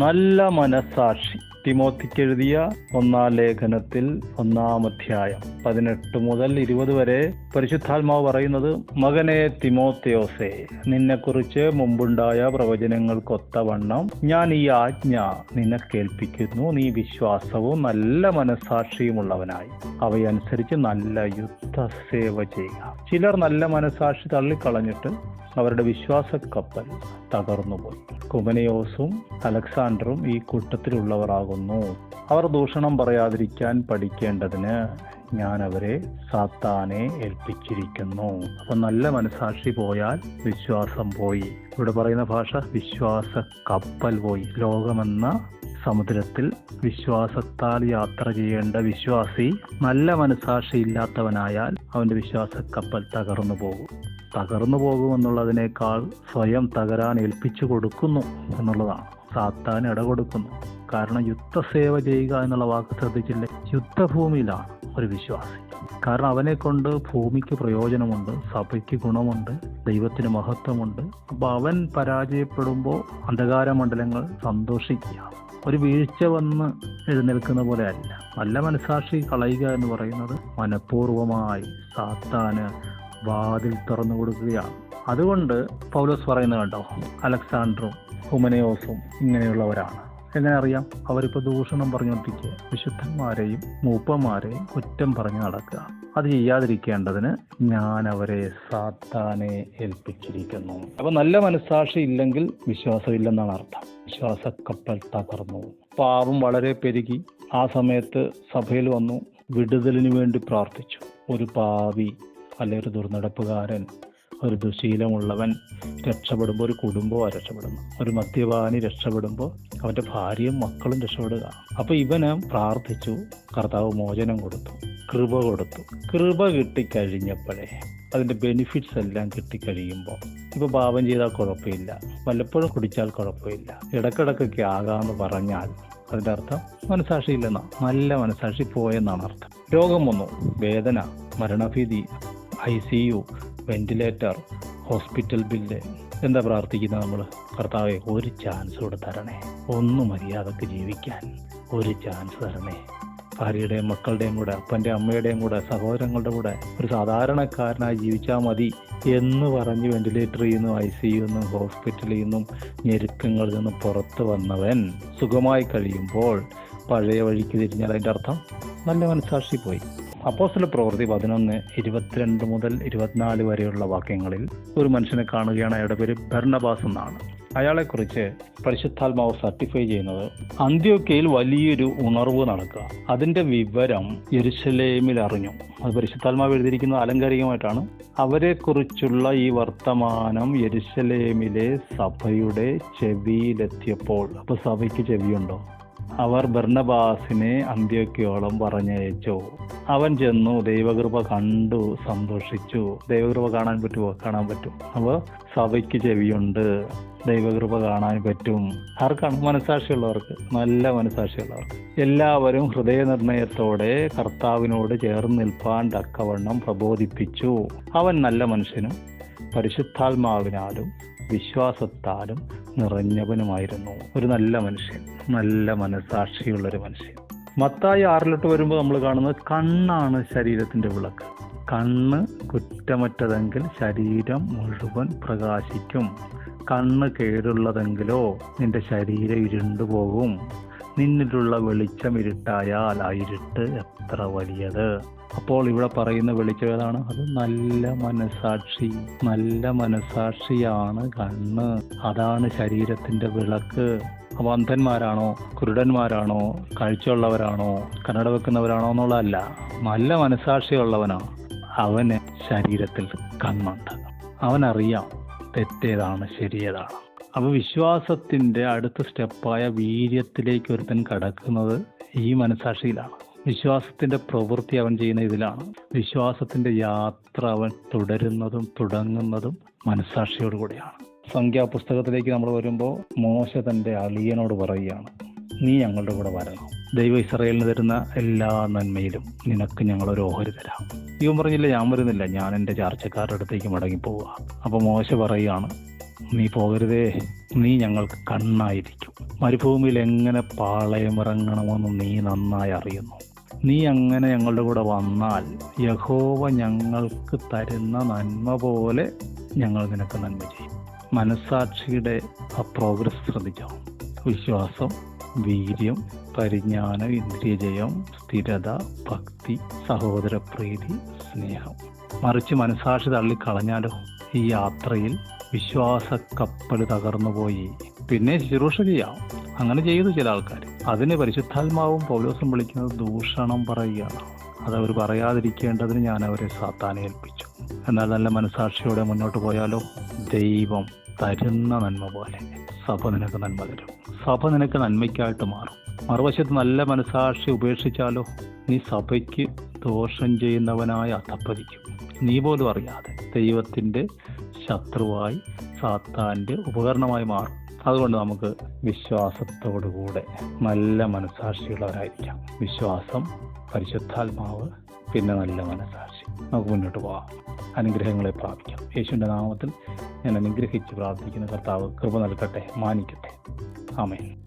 നല്ല മനസാക്ഷി. തിമോത്തിക്ക് എഴുതിയ 1-ാം ലേഖനത്തിൽ 1-ാം അധ്യായം 18 മുതൽ 20 വരെ പരിശുദ്ധാത്മാവ് പറയുന്നത്, മകനെ തിമോത്തിയോസേ, നിന്നെക്കുറിച്ച് മുമ്പുണ്ടായ പ്രവചനങ്ങൾക്കൊത്തവണ്ണം ഞാൻ ഈ ആജ്ഞ നിനക്കേൽപ്പിക്കുന്നു. നീ വിശ്വാസവും നല്ല മനസാക്ഷിയുമുള്ളവനായി അവയനുസരിച്ച് നല്ല യുദ്ധസേവ ചെയ്യുക. ചിലർ നല്ല മനസാക്ഷി തള്ളിക്കളഞ്ഞിട്ട് അവരുടെ വിശ്വാസ കപ്പൽ തകർന്നുപോയി. ഹുമനയോസും അലക്സാണ്ടറും ഈ കൂട്ടത്തിലുള്ളവരാകുന്നു. അവർ ദൂഷണം പറയാതിരിക്കാൻ പഠിക്കേണ്ടതിന് ഞാൻ അവരെ സാത്താനെ ഏൽപ്പിച്ചിരിക്കുന്നു. അപ്പൊ നല്ല മനസാക്ഷി പോയാൽ വിശ്വാസം പോയി. ഇവിടെ പറയുന്ന ഭാഷ വിശ്വാസ കപ്പൽ പോയി. ലോകമെന്ന സമുദ്രത്തിൽ വിശ്വാസത്താൽ യാത്ര ചെയ്യേണ്ട വിശ്വാസി നല്ല മനസാക്ഷി ഇല്ലാത്തവനായാൽ അവന്റെ വിശ്വാസ കപ്പൽ തകർന്നു പോകും. തകർന്നു പോകുമെന്നുള്ളതിനേക്കാൾ സ്വയം തകരാൻ ഏൽപ്പിച്ചു കൊടുക്കുന്നു എന്നുള്ളതാണ്. സാത്താൻ ഇടകൊടുക്കുന്നു. കാരണം യുദ്ധസേവ ചെയ്യുക എന്നുള്ള വാക്ക് ശ്രദ്ധിച്ചില്ലേ? യുദ്ധഭൂമിയിലാണ് ഒരു വിശ്വാസി. കാരണം അവനെ കൊണ്ട് ഭൂമിക്ക് പ്രയോജനമുണ്ട്, സഭയ്ക്ക് ഗുണമുണ്ട്, ദൈവത്തിന് മഹത്വമുണ്ട്. അപ്പൊ അവൻ പരാജയപ്പെടുമ്പോൾ അന്ധകാര മണ്ഡലങ്ങൾ സന്തോഷിക്കുക. ഒരു വീഴ്ച വന്ന് എഴുന്നേൽക്കുന്ന പോലെ അല്ല. നല്ല മനസാക്ഷി കളയുക എന്ന് പറയുന്നത് മനഃപൂർവമായി സാത്താന് വാതിൽ തുറന്നു കൊടുക്കുകയാണ്. അതുകൊണ്ട് പൗലോസ് പറയുന്നത് കണ്ടോ, അലക്സാണ്ടറും ഹുമനയോസും ഇങ്ങനെയുള്ളവരാണ്. എങ്ങനെ അറിയാം? അവരിപ്പോൾ ദൂഷണം പറഞ്ഞുകൊണ്ടിരിക്കുക. വിശുദ്ധന്മാരെയും മൂപ്പന്മാരെയും കുറ്റം പറഞ്ഞു നടക്കുക. അത് ചെയ്യാതിരിക്കേണ്ടതിന് ഞാൻ അവരെ സാത്താനെ ഏൽപ്പിച്ചിരിക്കുന്നു. അപ്പൊ നല്ല മനസാക്ഷി ഇല്ലെങ്കിൽ വിശ്വാസമില്ലെന്നാണ് അർത്ഥം. വിശ്വാസ കപ്പൽ തകർന്നു. പാപം വളരെ പെരുകി. ആ സമയത്ത് സഭയിൽ വന്നു വിടുതലിന് വേണ്ടി പ്രാർത്ഥിച്ചു. ഒരു പാവി അല്ലെ ഒരു ദുർനടപ്പുകാരൻ, ഒരു ദുശീലമുള്ളവൻ രക്ഷപ്പെടുമ്പോൾ ഒരു കുടുംബവും രക്ഷപ്പെടുന്നു. ഒരു മദ്യപാനി രക്ഷപ്പെടുമ്പോൾ അവൻ്റെ ഭാര്യയും മക്കളും രക്ഷപ്പെടുക. അപ്പൊ ഇവന് പ്രാർത്ഥിച്ചു, കർത്താവ് മോചനം കൊടുത്തു, കൃപ കൊടുത്തു. കൃപ കിട്ടിക്കഴിഞ്ഞപ്പോഴേ അതിൻ്റെ ബെനിഫിറ്റ്സ് എല്ലാം കിട്ടിക്കഴിയുമ്പോൾ ഇപ്പോൾ പാപം ചെയ്താൽ കുഴപ്പമില്ല, വല്ലപ്പോഴും കുടിച്ചാൽ കുഴപ്പമില്ല, ഇടക്കിടക്കൊക്കെ ആകാമെന്ന് പറഞ്ഞാൽ അതിൻ്റെ അർത്ഥം മനസാക്ഷി ഇല്ലെന്നാണ്. നല്ല മനസാക്ഷി പോയെന്നാണ് അർത്ഥം. രോഗം വന്നു, വേദന, മരണഭീതി, ICU, വെന്റിലേറ്റർ, ഹോസ്പിറ്റൽ ബില്ല്. എന്താ പ്രാർത്ഥിക്കുന്നത് നമ്മൾ? കർത്താവേ, ഒരു ചാൻസ് കൂടെ തരണേ, ഒന്ന് മര്യാദക്ക് ജീവിക്കാൻ ഒരു ചാൻസ് തരണേ. ഭാര്യയുടെയും മക്കളുടെയും കൂടെ, അപ്പൻ്റെ അമ്മയുടെയും കൂടെ, സഹോദരങ്ങളുടെ കൂടെ ഒരു സാധാരണക്കാരനായി ജീവിച്ചാൽ മതി എന്ന് പറഞ്ഞ് വെന്റിലേറ്ററിൽ നിന്നും ICU നിന്നും ഹോസ്പിറ്റലിൽ നിന്നും ഞെരുക്കങ്ങളിൽ നിന്നും പുറത്ത് വന്നവൻ സുഖമായി കഴിയുമ്പോൾ പഴയ വഴിക്ക് തിരിഞ്ഞാൽ അതിൻ്റെ അർത്ഥം നല്ല മനസാക്ഷി പോയി. അപ്പോസ്തല പ്രവൃത്തി 11:22 മുതൽ 24 വരെയുള്ള വാക്യങ്ങളിൽ ഒരു മനുഷ്യനെ കാണുകയാണ്. അയാളുടെ പേര് ബർന്നബാസ് എന്നാണ്. അയാളെക്കുറിച്ച് പരിശുദ്ധാത്മാവ് സർട്ടിഫൈ ചെയ്യുന്നത്, അന്ത്യോക്യയിൽ വലിയൊരു ഉണർവ് നടക്കുക. അതിന്റെ വിവരം യെരുശലേമിൽ അറിഞ്ഞു. അത് പരിശുദ്ധാത്മാവ് എഴുതിയിരിക്കുന്നത് ആലങ്കാരികമായിട്ടാണ്. അവരെക്കുറിച്ചുള്ള ഈ വർത്തമാനം യെരുശലേമിലെ സഭയുടെ ചെവിയിലെത്തിയപ്പോൾ, അപ്പൊ സഭയ്ക്ക് ചെവിയുണ്ടോ? അവർ ബർന്നബാസിനെ അന്ത്യോക്യയോളം പറഞ്ഞയച്ചു. അവൻ ചെന്നു, ദൈവകൃപ കണ്ടു, സന്തോഷിച്ചു. ദൈവകൃപ കാണാൻ പറ്റുമോ? കാണാൻ പറ്റും. അപ്പോൾ സഭയ്ക്ക് ചെവിയുണ്ട്, ദൈവകൃപ കാണാൻ പറ്റും. ആർക്കാണ്? മനസാക്ഷിയുള്ളവർക്ക്, നല്ല മനസാക്ഷിയുള്ളവർക്ക്. എല്ലാവരും ഹൃദയനിർണയത്തോടെ കർത്താവിനോട് ചേർന്ന് നിൽപ്പാൻ തക്കവണ്ണം പ്രബോധിപ്പിച്ചു. അവൻ നല്ല മനുഷ്യനും പരിശുദ്ധാത്മാവിനാലും വിശ്വാസത്താലും നിറഞ്ഞവനുമായിരുന്നു. ഒരു നല്ല മനുഷ്യൻ, നല്ല മനസാക്ഷിയുള്ളൊരു മനുഷ്യൻ. മത്തായി 6 വരുമ്പോൾ നമ്മൾ കാണുന്നത് കണ്ണാണ് ശരീരത്തിന്റെ വിളക്ക്. കണ്ണ് കുറ്റമറ്റതെങ്കിൽ ശരീരം മുഴുവൻ പ്രകാശിക്കും. കണ്ണ് കേടുള്ളതെങ്കിലോ നിന്റെ ശരീരം ഇരുണ്ടുപോകും. നിന്നിലുള്ള വെളിച്ചം ഇരുട്ടായാൽ ആ ഇരുട്ട് എത്ര വലിയത്. അപ്പോൾ ഇവിടെ പറയുന്ന വെളിച്ചം ഏതാണ്? അത് നല്ല മനസാക്ഷി. നല്ല മനസാക്ഷിയാണ് കണ്ണ്. അതാണ് ശരീരത്തിന്റെ വിളക്ക്. അപ്പോൾ അന്ധന്മാരാണോ, കുരുടന്മാരാണോ, കാഴ്ചയുള്ളവരാണോ, കണ്ണട വെക്കുന്നവരാണോ എന്നുള്ളതല്ല. നല്ല മനസാക്ഷിയുള്ളവനാണ്. അവന് ശരീരത്തിൽ കണ്ണുണ്ട്. അവനറിയാം തെറ്റേതാണ്, ശരിയേതാണ്. അപ്പോൾ വിശ്വാസത്തിന്റെ അടുത്ത സ്റ്റെപ്പായ വീര്യത്തിലേക്ക് ഒരുത്തൻ കടക്കുന്നത് ഈ മനസാക്ഷിയിലാണ്. വിശ്വാസത്തിന്റെ പ്രവൃത്തി അവൻ ചെയ്യുന്ന ഇതിലാണ്. വിശ്വാസത്തിന്റെ യാത്ര അവൻ തുടരുന്നതും തുടങ്ങുന്നതും മനസാക്ഷിയോട് കൂടിയാണ്. സംഖ്യാപുസ്തകത്തിലേക്ക് നമ്മൾ വരുമ്പോൾ മോശ തൻ്റെ അളിയനോട് പറയുകയാണ്, നീ ഞങ്ങളുടെ കൂടെ വരണം. ദൈവം ഇസ്രായേലിന് തരുന്ന എല്ലാ നന്മയിലും നിനക്ക് ഞങ്ങളൊരു ഓഹരി തരാം. ഇവൻ പറഞ്ഞില്ല, ഞാൻ വരുന്നില്ല, ഞാൻ എൻ്റെ ചാർച്ചക്കാരുടെ അടുത്തേക്ക് മടങ്ങിപ്പോവുക. അപ്പോൾ മോശ പറയുകയാണ്, നീ പോകരുതേ, നീ ഞങ്ങൾക്ക് കണ്ണായിരിക്കും. മരുഭൂമിയിൽ എങ്ങനെ പാളയമിറങ്ങണമെന്ന് നീ നന്നായി അറിയുന്നു. നീ അങ്ങനെ ഞങ്ങളുടെ കൂടെ വന്നാൽ യഹോവ ഞങ്ങൾക്ക് തരുന്ന നന്മ പോലെ ഞങ്ങൾ നിനക്ക് നന്മ ചെയ്യും. മനസ്സാക്ഷിയുടെ ആ പ്രോഗ്രസ് ശ്രദ്ധിച്ചോ. വിശ്വാസം, വീര്യം, പരിജ്ഞാനം, ഇന്ദ്രിയജയം, സ്ഥിരത, ഭക്തി, സഹോദരപ്രീതി, സ്നേഹം. മറിച്ച് മനസ്സാക്ഷി തള്ളിക്കളഞ്ഞാലോ ഈ യാത്രയിൽ വിശ്വാസ കപ്പൽ തകർന്നു പോയി. പിന്നെ ശുശ്രൂഷ ചെയ്യാം. അങ്ങനെ ചെയ്തു ചില ആൾക്കാർ. അതിന് പരിശുദ്ധാത്മാവും പൗലോസും വിളിക്കുന്നത് ദൂഷണം പറയുകയാണ്. അതവർ പറയാതിരിക്കേണ്ടതിന് ഞാൻ അവരെ സാത്താനെ ഏൽപ്പിച്ചു. എന്നാൽ നല്ല മനസ്സാക്ഷിയോടെ മുന്നോട്ട് പോയാലോ ദൈവം തരുന്ന നന്മ പോലെ സഭ നിനക്ക് നന്മ തരും. സഭ നിനക്ക് നന്മയ്ക്കായിട്ട് മാറും. മറുവശത്ത് നല്ല മനസ്സാക്ഷി ഉപേക്ഷിച്ചാലോ നീ സഭയ്ക്ക് ദോഷം ചെയ്യുന്നവനായി അധപ്പതിക്കും. നീ പോലും അറിയാതെ ദൈവത്തിൻ്റെ ശത്രുവായി സാത്താൻ്റെ ഉപകരണമായി മാറും. അതുകൊണ്ട് നമുക്ക് വിശ്വാസത്തോടുകൂടെ നല്ല മനസ്സാക്ഷിയുള്ളവരായിരിക്കാം. വിശ്വാസം, പരിശുദ്ധാത്മാവ്, പിന്നെ നല്ല മനസ്സാക്ഷി. നമുക്ക് മുന്നോട്ട് പോകാം. അനുഗ്രഹങ്ങളെ പ്രാപിക്കാം. യേശുവിൻ്റെ നാമത്തിൽ ഞാൻ അനുഗ്രഹിച്ച് പ്രാർത്ഥിക്കുന്ന കർത്താവ് കൃപ നൽകട്ടെ, മാനിക്കട്ടെ. ആമേൻ.